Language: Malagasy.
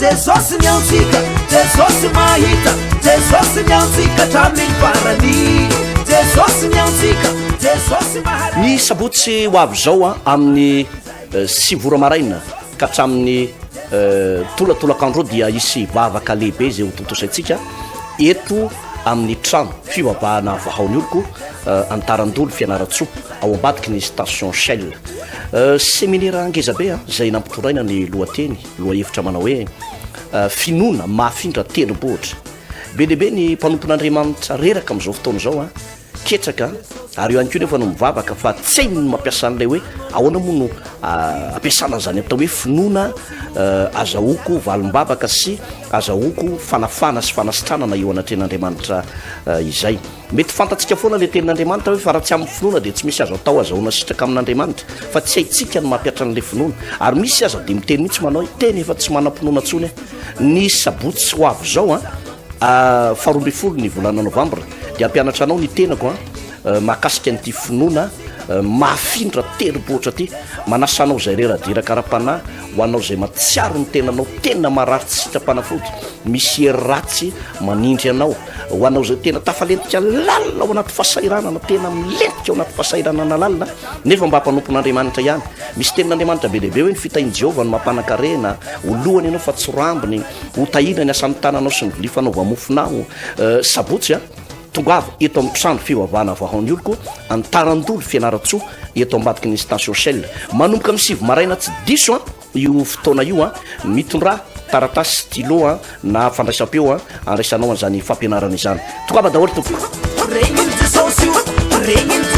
jesosy miantsika jesosy mahita jesosy miantsika hatramin'ny farany jesosy miantsika jesosy mahary ny sabotsy ho avy zao a amin'ny sivora maraina ka hatramin'ny tolatolakandro dia isy vavaka lehibe zay ho tontosaitsika eto amin'ny trano fivavahana vahaony oloko antarandolo fianaratsoa ao ambadiky ny station shell séminaire angezabe a zay nampitoraina ny lohateny loha hevitra manao hoe finoana mahafindra tenobohatra be lehibe ny mpanompon'andriamanitra reraka am'izao fotoana zao a ketraka ary eo any ko nefa no mivavaka fa tsy hainy no mampiasan'lay hoe ahoana moa no ampiasana zany atao hoe finoana azahoako valim-bavaka sy azahoako fanafana sy fanasitranana eo anatren'andriamanitra izay mety fantatsika foana le tenin'andriamanitra hoe fa raha tsy amin'ny finoana dia tsy misy azo atao azahoana sitraka amin'andriamanitra fa tsy haitsika no mampiatra n'le finoana ary misy aza dia miteny mihitsy manao teny efa tsy manam-pinoana ntsony ny sabotsy ho avy zao a faharoa ambin'ny folo ny volana novambra dia ampianatra anao ny tenako a mahakasika an'ity finoana mahafindra telobohatra ty manasanao zay reradiraka-ra-panahy ho anao zay matsiaro ny tenanao tena marary tsy sitrapanafody misy hery ratsy manindry anao ho anao zay tena tafalentika lalina ao anaty fahasairanana tena milentika ao anaty fahasairanana lalina nefa mba hampanompon'andriamanitra ihany misy tenin'andriamanitra be lehibe hoe ny fitahin' jehovah no mampanankarena holohany ianao fa tsy rambiny ho tahina ny asan'ny tananao sy ny vilifanao vamofonao sabotsy a tongava eto amin'ny trano fivavahana vahaony oloko antarandolo fianaratsoa eto ambadiky ny station shell manomboka amin'ny sivy maraina tsy diso a io fotoana io a mitondra taratasy stylo a na fandraisam-peo a andraisanao an'izany fampianarana izany tongava daholo tompoko regny jesosy io regny